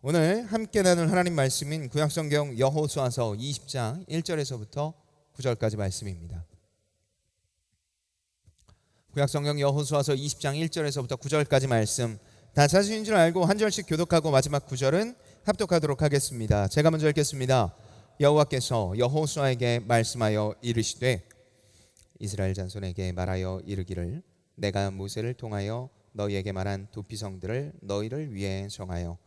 오늘 함께 나눌 하나님 말씀인 구약성경 여호수아서 20장 1절에서부터 9절까지 말씀입니다. 구약성경 여호수아서 20장 1절에서부터 9절까지 말씀 다 자신인 줄 알고 한 절씩 교독하고 마지막 9절은 합독하도록 하겠습니다. 제가 먼저 읽겠습니다. 여호와께서 여호수아에게 말씀하여 이르시되 이스라엘 자손에게 말하여 이르기를 내가 모세를 통하여 너희에게 말한 도피성들을 너희를 위해 정하여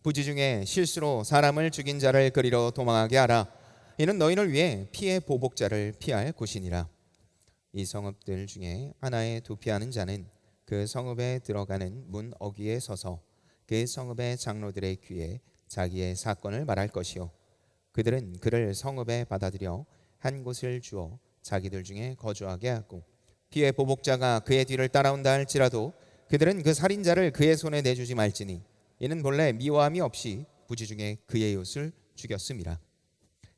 부지 중에 실수로 사람을 죽인 자를 그리로 도망하게 하라. 이는 너희를 위해 피의 보복자를 피할 곳이니라. 이 성읍들 중에 하나에 도피하는 자는 그 성읍에 들어가는 문 어귀에 서서 그 성읍의 장로들의 귀에 자기의 사건을 말할 것이요 그들은 그를 성읍에 받아들여 한 곳을 주어 자기들 중에 거주하게 하고 피의 보복자가 그의 뒤를 따라온다 할지라도 그들은 그 살인자를 그의 손에 내주지 말지니 이는 본래 미워함이 없이 부지 중에 그의 이웃을 죽였음이라.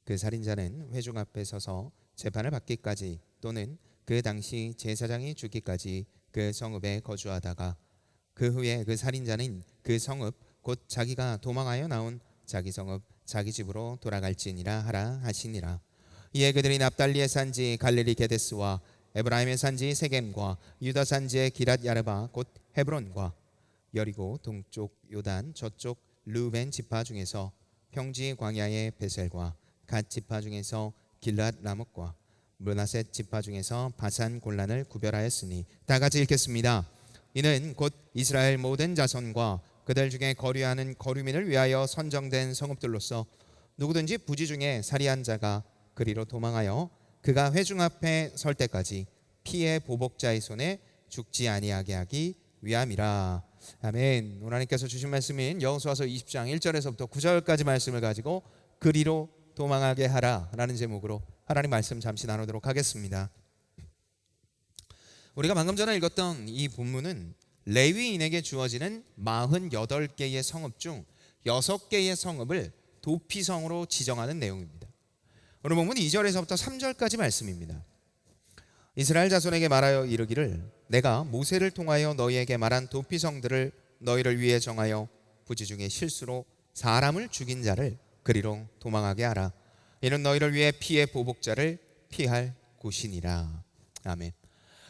그 살인자는 회중 앞에 서서 재판을 받기까지 또는 그 당시 제사장이 죽기까지 그 성읍에 거주하다가 그 후에 그 살인자는 그 성읍 곧 자기가 도망하여 나온 자기 성읍 자기 집으로 돌아갈지니라 하라 하시니라. 이에 그들이 납달리의 산지 갈릴리 게데스와 에브라임의 산지 세겜과 유다 산지의 기랏 야르바 곧 헤브론과 여리고 동쪽 요단 저쪽 르벤 지파 중에서 평지 광야의 베셀과 갓 지파 중에서 길랏 라못과 므낫셋 지파 중에서 바산 골란을 구별하였으니 다 같이 읽겠습니다. 이는 곧 이스라엘 모든 자손과 그들 중에 거류하는 거류민을 위하여 선정된 성읍들로서 누구든지 부지 중에 살이한 자가 그리로 도망하여 그가 회중 앞에 설 때까지 피의 보복자의 손에 죽지 아니하게 하기 위함이라. 아멘. 오늘 하나님께서 주신 말씀인 여호수아서 20장 1절에서부터 9절까지 말씀을 가지고 그리로 도망하게 하라 라는 제목으로 하나님 말씀 잠시 나누도록 하겠습니다. 우리가 방금 전에 읽었던 이 본문은 레위인에게 주어지는 48개의 성읍 중 6개의 성읍을 도피성으로 지정하는 내용입니다. 오늘 본문 2절에서부터 3절까지 말씀입니다. 이스라엘 자손에게 말하여 이르기를 내가 모세를 통하여 너희에게 말한 도피성들을 너희를 위해 정하여 부지 중에 실수로 사람을 죽인 자를 그리로 도망하게 하라. 이는 너희를 위해 피의 보복자를 피할 곳이니라. 아멘.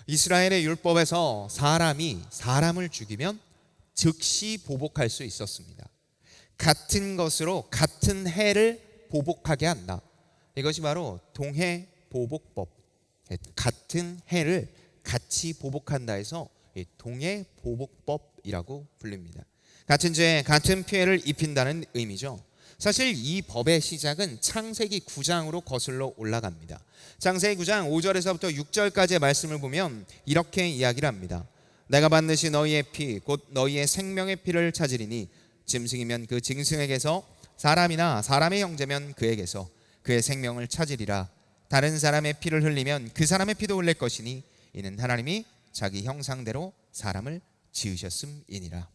이스라엘의 율법에서 사람이 사람을 죽이면 즉시 보복할 수 있었습니다. 같은 것으로 같은 해를 보복하게 한다. 이것이 바로 동해보복법. 같은 해를 같이 보복한다 해서 동해보복법이라고 불립니다. 같은 죄에 같은 피해를 입힌다는 의미죠. 사실 이 법의 시작은 창세기 9장으로 거슬러 올라갑니다. 창세기 9장 5절에서부터 6절까지의 말씀을 보면 이렇게 이야기를 합니다. 내가 반드시 너희의 피 곧 너희의 생명의 피를 찾으리니 짐승이면 그 짐승에게서 사람이나 사람의 형제면 그에게서 그의 생명을 찾으리라. 다른 사람의 피를 흘리면 그 사람의 피도 흘릴 것이니 이는 하나님이 자기 형상대로 사람을 지으셨음이니라.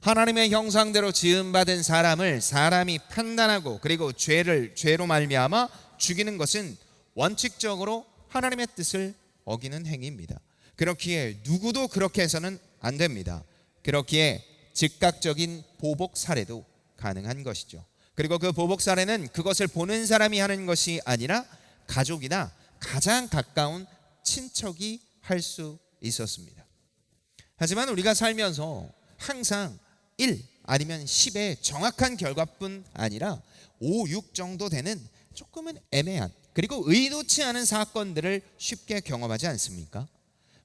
하나님의 형상대로 지음받은 사람을 사람이 판단하고 그리고 죄로 말미암아 죽이는 것은 원칙적으로 하나님의 뜻을 어기는 행위입니다. 그렇기에 누구도 그렇게 해서는 안 됩니다. 그렇기에 즉각적인 보복 살해도 가능한 것이죠. 그리고 그 보복 살해는 그것을 보는 사람이 하는 것이 아니라 가족이나 가장 가까운 친척이 할 수 있었습니다. 하지만 우리가 살면서 항상 1 아니면 10의 정확한 결과뿐 아니라 5, 6 정도 되는 조금은 애매한 그리고 의도치 않은 사건들을 쉽게 경험하지 않습니까?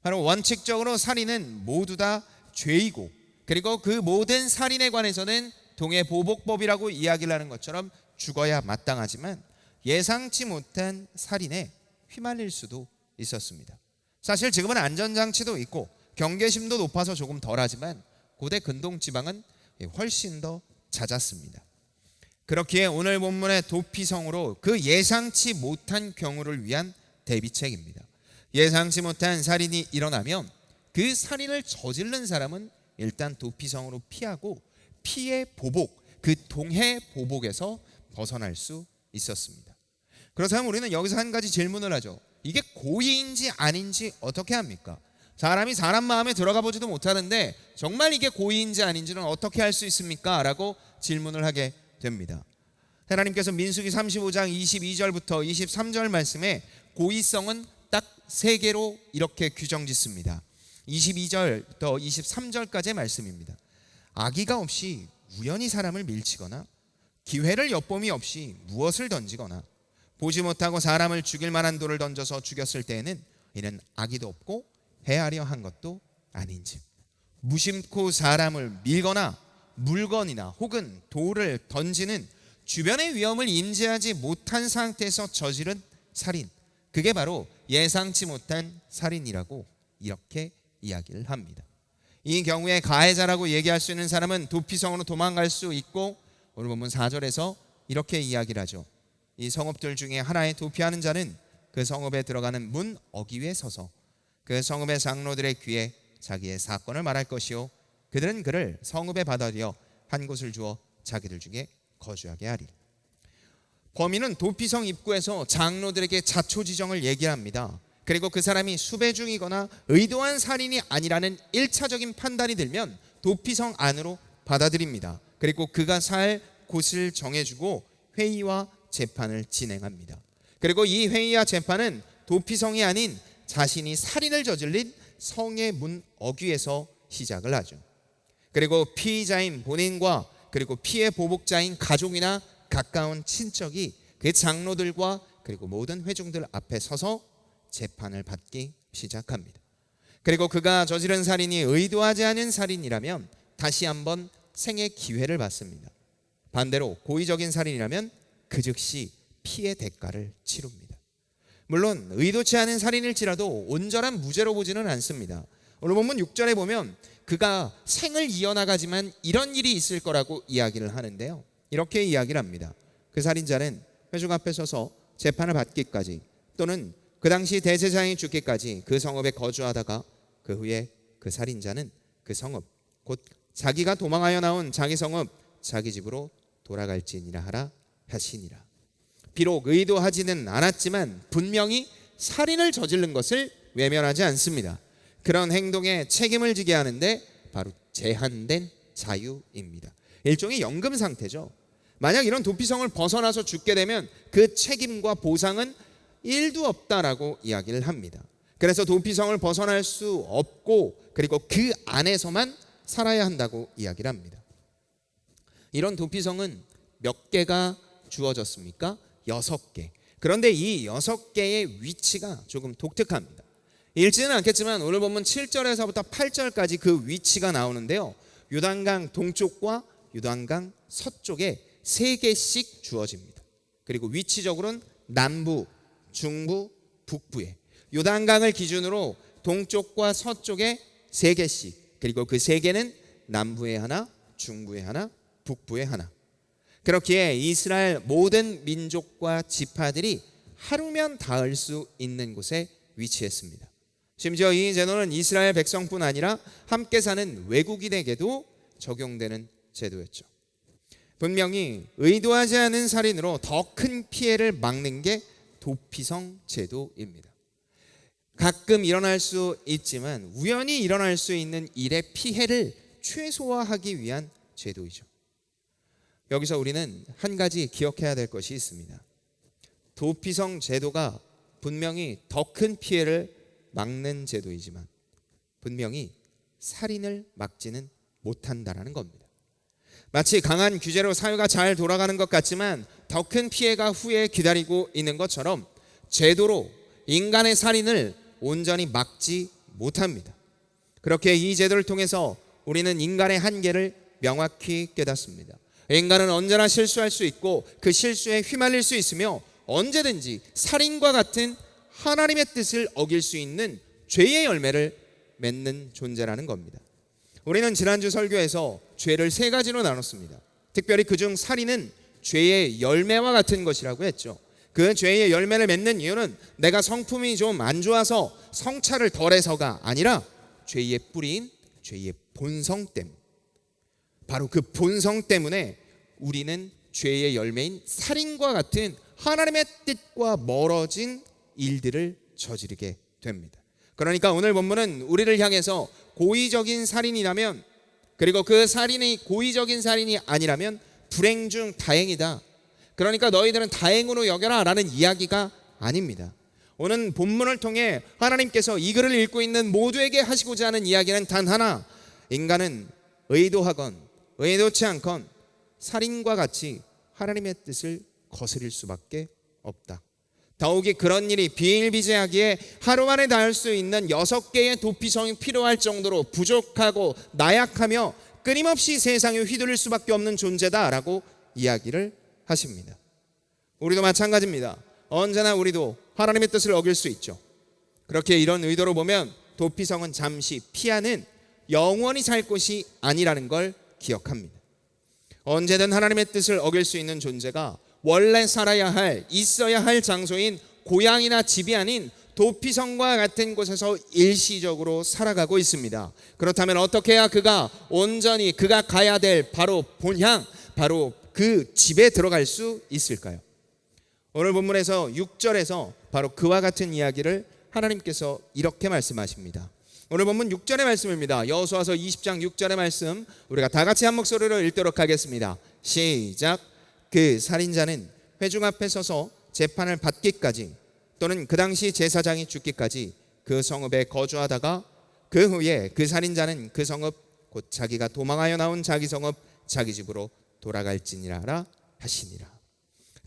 바로 원칙적으로 살인은 모두 다 죄이고 그리고 그 모든 살인에 관해서는 동해보복법이라고 이야기를 하는 것처럼 죽어야 마땅하지만 예상치 못한 살인에 휘말릴 수도 있었습니다. 사실 지금은 안전장치도 있고 경계심도 높아서 조금 덜하지만 고대 근동지방은 훨씬 더 잦았습니다. 그렇기에 오늘 본문의 도피성으로 그 예상치 못한 경우를 위한 대비책입니다. 예상치 못한 살인이 일어나면 그 살인을 저지른 사람은 일단 도피성으로 피하고 피의 보복, 그 동해 보복에서 벗어날 수 있었습니다. 그렇다면 우리는 여기서 한 가지 질문을 하죠. 이게 고의인지 아닌지 어떻게 합니까? 사람이 사람 마음에 들어가 보지도 못하는데 정말 이게 고의인지 아닌지는 어떻게 할 수 있습니까? 라고 질문을 하게 됩니다. 하나님께서 민수기 35장 22절부터 23절 말씀에 고의성은 딱 3개로 이렇게 규정 짓습니다. 22절부터 23절까지의 말씀입니다. 악의가 없이 우연히 사람을 밀치거나 기회를 엿봄이 없이 무엇을 던지거나 보지 못하고 사람을 죽일 만한 돌을 던져서 죽였을 때에는 이는 악의도 없고 헤아려 한 것도 아닌지, 무심코 사람을 밀거나 물건이나 혹은 돌을 던지는 주변의 위험을 인지하지 못한 상태에서 저지른 살인, 그게 바로 예상치 못한 살인이라고 이렇게 이야기를 합니다. 이 경우에 가해자라고 얘기할 수 있는 사람은 도피성으로 도망갈 수 있고, 오늘 본문 4절에서 이렇게 이야기를 하죠. 이 성읍들 중에 하나에 도피하는 자는 그 성읍에 들어가는 문 어귀에 서서 그 성읍의 장로들의 귀에 자기의 사건을 말할 것이요, 그들은 그를 성읍에 받아들여 한 곳을 주어 자기들 중에 거주하게 하리라. 범인은 도피성 입구에서 장로들에게 자초지정을 얘기합니다. 그리고 그 사람이 수배 중이거나 의도한 살인이 아니라는 1차적인 판단이 들면 도피성 안으로 받아들입니다. 그리고 그가 살 곳을 정해주고 회의와 재판을 진행합니다. 그리고 이 회의와 재판은 도피성이 아닌 자신이 살인을 저질린 성의 문 어귀에서 시작을 하죠. 그리고 피의자인 본인과 그리고 피해 보복자인 가족이나 가까운 친척이 그 장로들과 그리고 모든 회중들 앞에 서서 재판을 받기 시작합니다. 그리고 그가 저지른 살인이 의도하지 않은 살인이라면 다시 한번 생의 기회를 받습니다. 반대로 고의적인 살인이라면 그 즉시 피해 대가를 치릅니다. 물론 의도치 않은 살인일지라도 온전한 무죄로 보지는 않습니다. 오늘 본문 6절에 보면 그가 생을 이어나가지만 이런 일이 있을 거라고 이야기를 하는데요, 이렇게 이야기를 합니다. 그 살인자는 회중 앞에 서서 재판을 받기까지 또는 그 당시 대제사장이 죽기까지 그 성읍에 거주하다가 그 후에 그 살인자는 그 성읍 곧 자기가 도망하여 나온 자기 성읍 자기 집으로 돌아갈지니라 하라 하시니라. 비록 의도하지는 않았지만 분명히 살인을 저지른 것을 외면하지 않습니다. 그런 행동에 책임을 지게 하는데 바로 제한된 자유입니다. 일종의 연금 상태죠. 만약 이런 도피성을 벗어나서 죽게 되면 그 책임과 보상은 1도 없다라고 이야기를 합니다. 그래서 도피성을 벗어날 수 없고 그리고 그 안에서만 살아야 한다고 이야기를 합니다. 이런 도피성은 몇 개가 주어졌습니까? 6개. 그런데 이 6개의 위치가 조금 독특합니다. 읽지는 않겠지만 오늘 보면 7절에서부터 8절까지 그 위치가 나오는데요, 요단강 동쪽과 요단강 서쪽에 3개씩 주어집니다. 그리고 위치적으로는 남부, 중부, 북부에 요단강을 기준으로 동쪽과 서쪽에 3개씩, 그리고 그 3개는 남부에 하나, 중부에 하나, 북부에 하나. 그렇기에 이스라엘 모든 민족과 지파들이 하루면 닿을 수 있는 곳에 위치했습니다. 심지어 이 제도는 이스라엘 백성뿐 아니라 함께 사는 외국인에게도 적용되는 제도였죠. 분명히 의도하지 않은 살인으로 더 큰 피해를 막는 게 도피성 제도입니다. 가끔 일어날 수 있지만 우연히 일어날 수 있는 일의 피해를 최소화하기 위한 제도이죠. 여기서 우리는 한 가지 기억해야 될 것이 있습니다. 도피성 제도가 분명히 더 큰 피해를 막는 제도이지만 분명히 살인을 막지는 못한다라는 겁니다. 마치 강한 규제로 사회가 잘 돌아가는 것 같지만 더 큰 피해가 후에 기다리고 있는 것처럼 제도로 인간의 살인을 온전히 막지 못합니다. 그렇게 이 제도를 통해서 우리는 인간의 한계를 명확히 깨닫습니다. 인간은 언제나 실수할 수 있고 그 실수에 휘말릴 수 있으며 언제든지 살인과 같은 하나님의 뜻을 어길 수 있는 죄의 열매를 맺는 존재라는 겁니다. 우리는 지난주 설교에서 죄를 3가지로 나눴습니다. 특별히 그중 살인은 죄의 열매와 같은 것이라고 했죠. 그 죄의 열매를 맺는 이유는 내가 성품이 좀 안 좋아서 성찰을 덜해서가 아니라 죄의 뿌리인 죄의 본성 때문, 바로 그 본성 때문에 우리는 죄의 열매인 살인과 같은 하나님의 뜻과 멀어진 일들을 저지르게 됩니다. 그러니까 오늘 본문은 우리를 향해서 고의적인 살인이라면, 그리고 그 살인이 고의적인 살인이 아니라면 불행 중 다행이다, 그러니까 너희들은 다행으로 여겨라 라는 이야기가 아닙니다. 오늘 본문을 통해 하나님께서 이 글을 읽고 있는 모두에게 하시고자 하는 이야기는 단 하나: 인간은 의도하건 의도치 않건 살인과 같이 하나님의 뜻을 거스릴 수밖에 없다. 더욱이 그런 일이 비일비재하기에 하루 만에 닿을 수 있는 6개의 도피성이 필요할 정도로 부족하고 나약하며 끊임없이 세상에 휘둘릴 수밖에 없는 존재다라고 이야기를 하십니다. 우리도 마찬가지입니다. 언제나 우리도 하나님의 뜻을 어길 수 있죠. 그렇게 이런 의도로 보면 도피성은 잠시 피하는 영원히 살 곳이 아니라는 걸 기억합니다. 언제든 하나님의 뜻을 어길 수 있는 존재가 원래 살아야 할, 있어야 할 장소인 고향이나 집이 아닌 도피성과 같은 곳에서 일시적으로 살아가고 있습니다. 그렇다면 어떻게 해야 그가 온전히 그가 가야 될 바로 본향, 바로 그 집에 들어갈 수 있을까요? 오늘 본문에서 6절에서 바로 그와 같은 이야기를 하나님께서 이렇게 말씀하십니다. 오늘 본문 6절의 말씀입니다. 여호수아서 20장 6절의 말씀, 우리가 다 같이 한 목소리로 읽도록 하겠습니다. 시작. 그 살인자는 회중 앞에 서서 재판을 받기까지, 또는 그 당시 제사장이 죽기까지 그 성읍에 거주하다가 그 후에 그 살인자는 그 성읍, 곧 자기가 도망하여 나온 자기 성읍, 자기 집으로 돌아갈지니라 하시니라.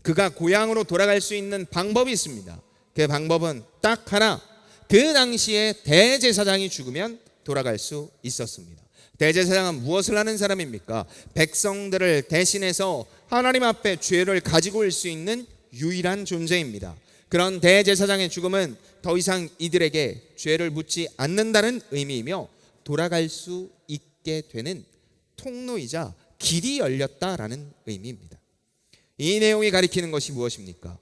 그가 고향으로 돌아갈 수 있는 방법이 있습니다. 그 방법은 딱 하나: 그 당시에 대제사장이 죽으면 돌아갈 수 있었습니다. 대제사장은 무엇을 하는 사람입니까? 백성들을 대신해서 하나님 앞에 죄를 가지고 올 수 있는 유일한 존재입니다. 그런 대제사장의 죽음은 더 이상 이들에게 죄를 묻지 않는다는 의미이며 돌아갈 수 있게 되는 통로이자 길이 열렸다라는 의미입니다. 이 내용이 가리키는 것이 무엇입니까?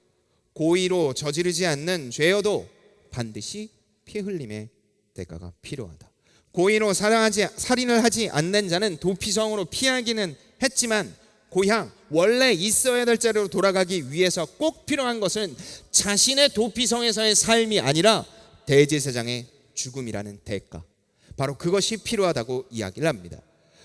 고의로 저지르지 않는 죄여도 반드시 피 흘림의 대가가 필요하다. 고의로 살인을 하지 않는 자는 도피성으로 피하기는 했지만 고향, 원래 있어야 될 자리로 돌아가기 위해서 꼭 필요한 것은 자신의 도피성에서의 삶이 아니라 대제사장의 죽음이라는 대가, 바로 그것이 필요하다고 이야기를 합니다.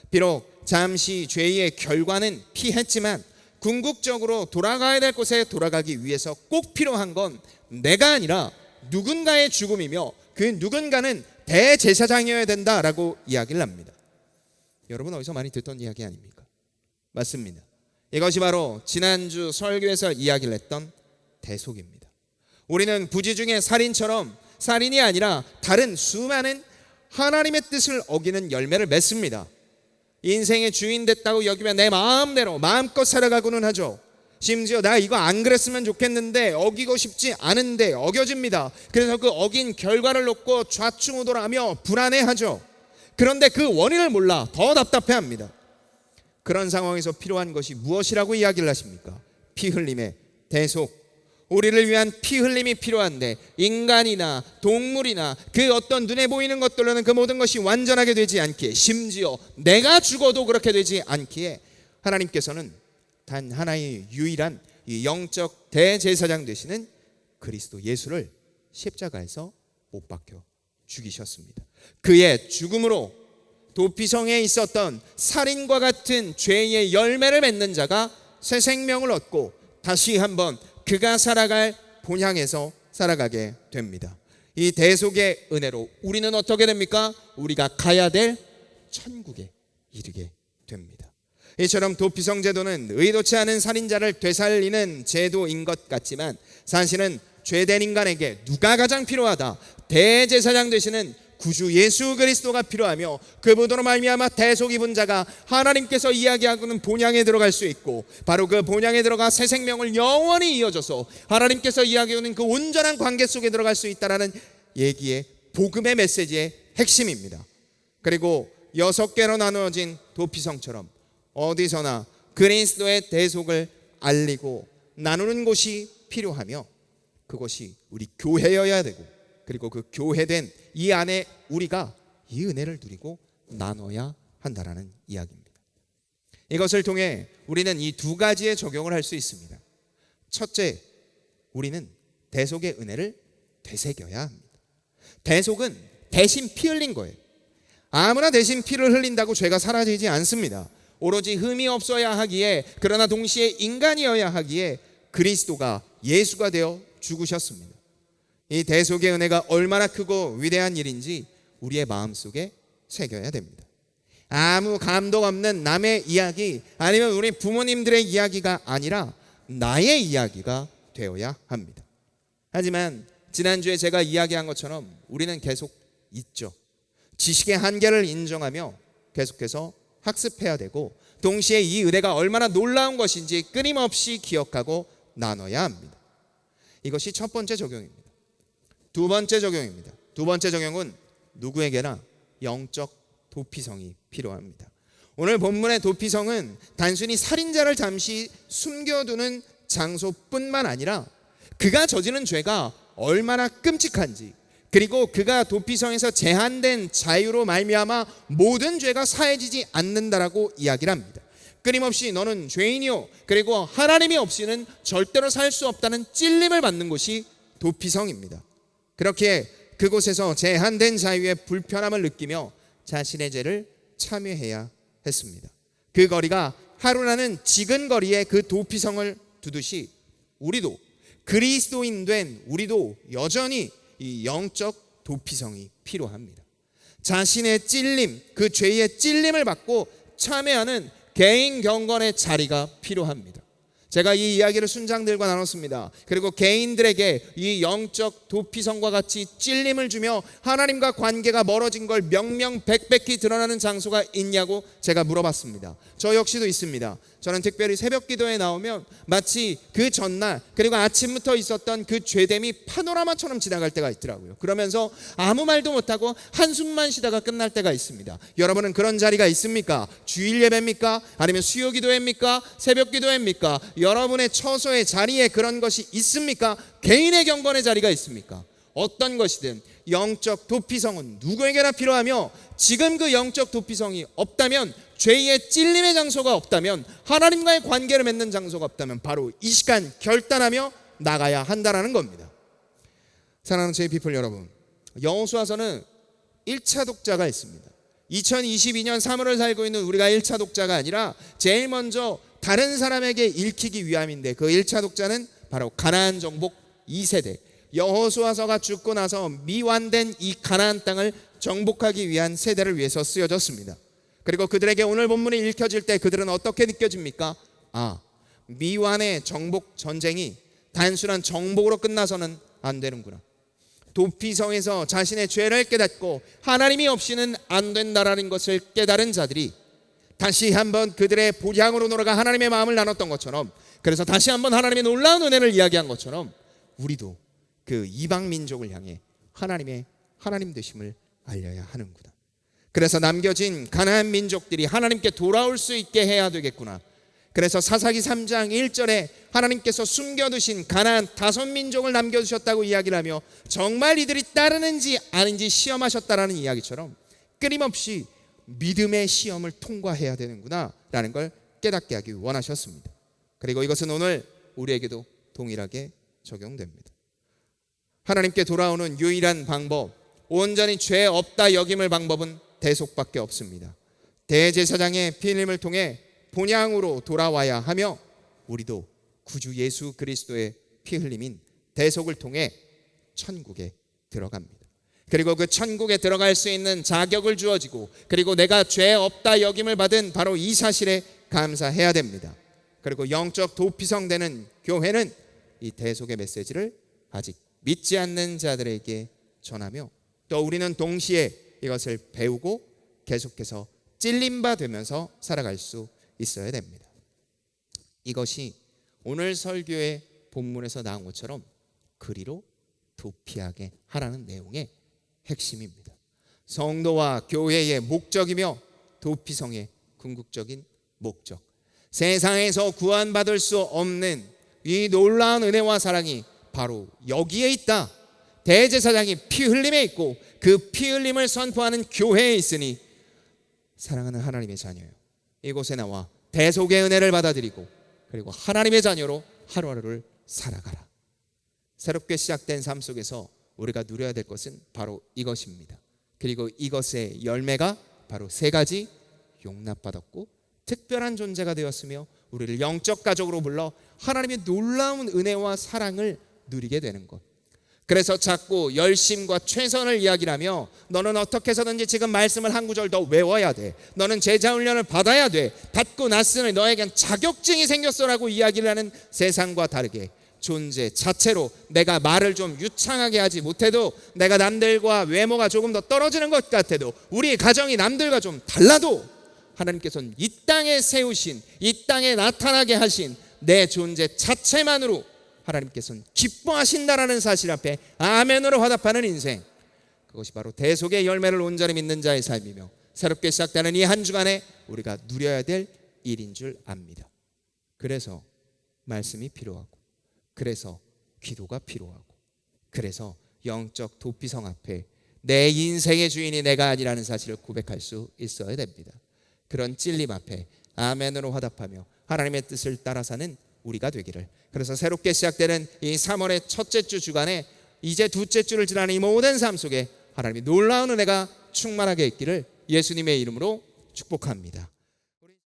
비록 잠시 죄의 결과는 피했지만 궁극적으로 돌아가야 될 곳에 돌아가기 위해서 꼭 필요한 건 내가 아니라 누군가의 죽음이며 그 누군가는 대제사장이어야 된다라고 이야기를 합니다. 여러분 어디서 많이 듣던 이야기 아닙니까? 맞습니다. 이것이 바로 지난주 설교에서 이야기를 했던 대속입니다. 우리는 부지중의 살인처럼 살인이 아니라 다른 수많은 하나님의 뜻을 어기는 열매를 맺습니다. 인생의 주인 됐다고 여기면 내 마음대로 마음껏 살아가고는 하죠. 심지어 나 이거 안 그랬으면 좋겠는데 어기고 싶지 않은데 어겨집니다. 그래서 그 어긴 결과를 놓고 좌충우돌하며 불안해하죠. 그런데 그 원인을 몰라 더 답답해합니다. 그런 상황에서 필요한 것이 무엇이라고 이야기를 하십니까? 피 흘림의 대속. 우리를 위한 피 흘림이 필요한데 인간이나 동물이나 그 어떤 눈에 보이는 것들로는 그 모든 것이 완전하게 되지 않기에, 심지어 내가 죽어도 그렇게 되지 않기에 하나님께서는 단 하나의 유일한 이 영적 대제사장 되시는 그리스도 예수를 십자가에서 못 박혀 죽이셨습니다. 그의 죽음으로 도피성에 있었던 살인과 같은 죄의 열매를 맺는 자가 새 생명을 얻고 다시 한번 그가 살아갈 본향에서 살아가게 됩니다. 이 대속의 은혜로 우리는 어떻게 됩니까? 우리가 가야 될 천국에 이르게 됩니다. 이처럼 도피성 제도는 의도치 않은 살인자를 되살리는 제도인 것 같지만 사실은 죄된 인간에게 누가 가장 필요하다? 대제사장 되시는 구주 예수 그리스도가 필요하며 그분으로 말미암아 대속 입은 자가 하나님께서 이야기하고는 본향에 들어갈 수 있고, 바로 그 본향에 들어가 새 생명을 영원히 이어져서 하나님께서 이야기하는 그 온전한 관계 속에 들어갈 수 있다라는 얘기의 복음의 메시지의 핵심입니다. 그리고 6개로 나누어진 도피성처럼 어디서나 그리스도의 대속을 알리고 나누는 곳이 필요하며 그것이 우리 교회여야 되고, 그리고 그 교회된 이 안에 우리가 이 은혜를 누리고 나눠야 한다라는 이야기입니다. 이것을 통해 우리는 이 두 가지의 적용을 할 수 있습니다. 첫째, 우리는 대속의 은혜를 되새겨야 합니다. 대속은 대신 피 흘린 거예요. 아무나 대신 피를 흘린다고 죄가 사라지지 않습니다. 오로지 흠이 없어야 하기에, 그러나 동시에 인간이어야 하기에 그리스도가 예수가 되어 죽으셨습니다. 이 대속의 은혜가 얼마나 크고 위대한 일인지 우리의 마음속에 새겨야 됩니다. 아무 감동 없는 남의 이야기, 아니면 우리 부모님들의 이야기가 아니라 나의 이야기가 되어야 합니다. 하지만 지난주에 제가 이야기한 것처럼 우리는 계속 있죠. 지식의 한계를 인정하며 계속해서 학습해야 되고, 동시에 이 은혜가 얼마나 놀라운 것인지 끊임없이 기억하고 나눠야 합니다. 이것이 첫 번째 적용입니다. 두 번째 적용입니다. 두 번째 적용은 누구에게나 영적 도피성이 필요합니다. 오늘 본문의 도피성은 단순히 살인자를 잠시 숨겨두는 장소뿐만 아니라 그가 저지른 죄가 얼마나 끔찍한지, 그리고 그가 도피성에서 제한된 자유로 말미암아 모든 죄가 사해지지 않는다라고 이야기를 합니다. 끊임없이 너는 죄인이요, 그리고 하나님이 없이는 절대로 살 수 없다는 찔림을 받는 곳이 도피성입니다. 그렇게 그곳에서 제한된 자유의 불편함을 느끼며 자신의 죄를 참여해야 했습니다. 그 거리가 하루라는 지근 거리에 그 도피성을 두듯이 우리도, 그리스도인 된 우리도 여전히 이 영적 도피성이 필요합니다. 자신의 찔림, 그 죄의 찔림을 받고 참여하는 개인 경건의 자리가 필요합니다. 제가 이 이야기를 순장들과 나눴습니다. 그리고 개인들에게 이 영적 도피성과 같이 찔림을 주며 하나님과 관계가 멀어진 걸 명명백백히 드러나는 장소가 있냐고 제가 물어봤습니다. 저 역시도 있습니다. 저는 특별히 새벽 기도에 나오면 마치 그 전날 그리고 아침부터 있었던 그 죄됨이 파노라마처럼 지나갈 때가 있더라고요. 그러면서 아무 말도 못하고 한숨만 쉬다가 끝날 때가 있습니다. 여러분은 그런 자리가 있습니까? 주일 예배입니까? 아니면 수요 기도회입니까? 새벽 기도회입니까? 여러분의 처소의 자리에 그런 것이 있습니까? 개인의 경건의 자리가 있습니까? 어떤 것이든 영적 도피성은 누구에게나 필요하며, 지금 그 영적 도피성이 없다면, 죄의 찔림의 장소가 없다면, 하나님과의 관계를 맺는 장소가 없다면 바로 이 시간 결단하며 나가야 한다는 겁니다. 사랑하는 제이피플 여러분, 여호수아서는 1차 독자가 있습니다. 2022년 3월을 살고 있는 우리가 1차 독자가 아니라 제일 먼저 다른 사람에게 읽히기 위함인데, 그 1차 독자는 바로 가나안 정복 2세대, 여호수아서가 죽고 나서 미완된 이 가나안 땅을 정복하기 위한 세대를 위해서 쓰여졌습니다. 그리고 그들에게 오늘 본문이 읽혀질 때 그들은 어떻게 느껴집니까? 미완의 정복 전쟁이 단순한 정복으로 끝나서는 안 되는구나. 도피성에서 자신의 죄를 깨닫고 하나님이 없이는 안 된다라는 것을 깨달은 자들이 다시 한번 그들의 보량으로 돌아가 하나님의 마음을 나눴던 것처럼, 그래서 다시 한번 하나님의 놀라운 은혜를 이야기한 것처럼 우리도 그 이방 민족을 향해 하나님의 하나님 되심을 알려야 하는구나. 그래서 남겨진 가나안 민족들이 하나님께 돌아올 수 있게 해야 되겠구나. 그래서 사사기 3장 1절에 하나님께서 숨겨두신 가나안 5민족을 남겨두셨다고 이야기를 하며 정말 이들이 따르는지 아닌지 시험하셨다라는 이야기처럼 끊임없이 믿음의 시험을 통과해야 되는구나 라는 걸 깨닫게 하기 원하셨습니다. 그리고 이것은 오늘 우리에게도 동일하게 적용됩니다. 하나님께 돌아오는 유일한 방법, 온전히 죄 없다 여김을 방법은 대속밖에 없습니다. 대제사장의 피 흘림을 통해 본향으로 돌아와야 하며, 우리도 구주 예수 그리스도의 피 흘림인 대속을 통해 천국에 들어갑니다. 그리고 그 천국에 들어갈 수 있는 자격을 주어지고, 그리고 내가 죄 없다 여김을 받은 바로 이 사실에 감사해야 됩니다. 그리고 영적 도피성되는 교회는 이 대속의 메시지를 아직 믿지 않는 자들에게 전하며, 또 우리는 동시에 이것을 배우고 계속해서 찔림바 되면서 살아갈 수 있어야 됩니다. 이것이 오늘 설교의 본문에서 나온 것처럼 그리로 도피하게 하라는 내용의 핵심입니다. 성도와 교회의 목적이며 도피성의 궁극적인 목적, 세상에서 구원받을 수 없는 이 놀라운 은혜와 사랑이 바로 여기에 있다. 대제사장이 피 흘림에 있고 그 피 흘림을 선포하는 교회에 있으니, 사랑하는 하나님의 자녀요, 이곳에 나와 대속의 은혜를 받아들이고 그리고 하나님의 자녀로 하루하루를 살아가라. 새롭게 시작된 삶 속에서 우리가 누려야 될 것은 바로 이것입니다. 그리고 이것의 열매가 바로 세 가지: 용납받았고 특별한 존재가 되었으며 우리를 영적 가족으로 불러 하나님의 놀라운 은혜와 사랑을 누리게 되는 것. 그래서 자꾸 열심과 최선을 이야기하며 너는 어떻게 해서든지 지금 말씀을 한 구절 더 외워야 돼, 너는 제자 훈련을 받아야 돼, 받고 났으니 너에겐 자격증이 생겼어라고 이야기를 하는 세상과 다르게 존재 자체로 내가 말을 좀 유창하게 하지 못해도, 내가 남들과 외모가 조금 더 떨어지는 것 같아도, 우리 가정이 남들과 좀 달라도 하나님께서는 이 땅에 세우신, 이 땅에 나타나게 하신 내 존재 자체만으로 하나님께서는 기뻐하신다라는 사실 앞에 아멘으로 화답하는 인생, 그것이 바로 대속의 열매를 온전히 믿는 자의 삶이며 새롭게 시작되는 이 한 주간에 우리가 누려야 될 일인 줄 압니다. 그래서 말씀이 필요하고, 그래서 기도가 필요하고, 그래서 영적 도피성 앞에 내 인생의 주인이 내가 아니라는 사실을 고백할 수 있어야 됩니다. 그런 찔림 앞에 아멘으로 화답하며 하나님의 뜻을 따라 사는 우리가 되기를. 그래서 새롭게 시작되는 이 3월의 첫째 주 주간에 이제 둘째 주를 지나는 이 모든 삶 속에 하나님의 놀라운 은혜가 충만하게 있기를 예수님의 이름으로 축복합니다.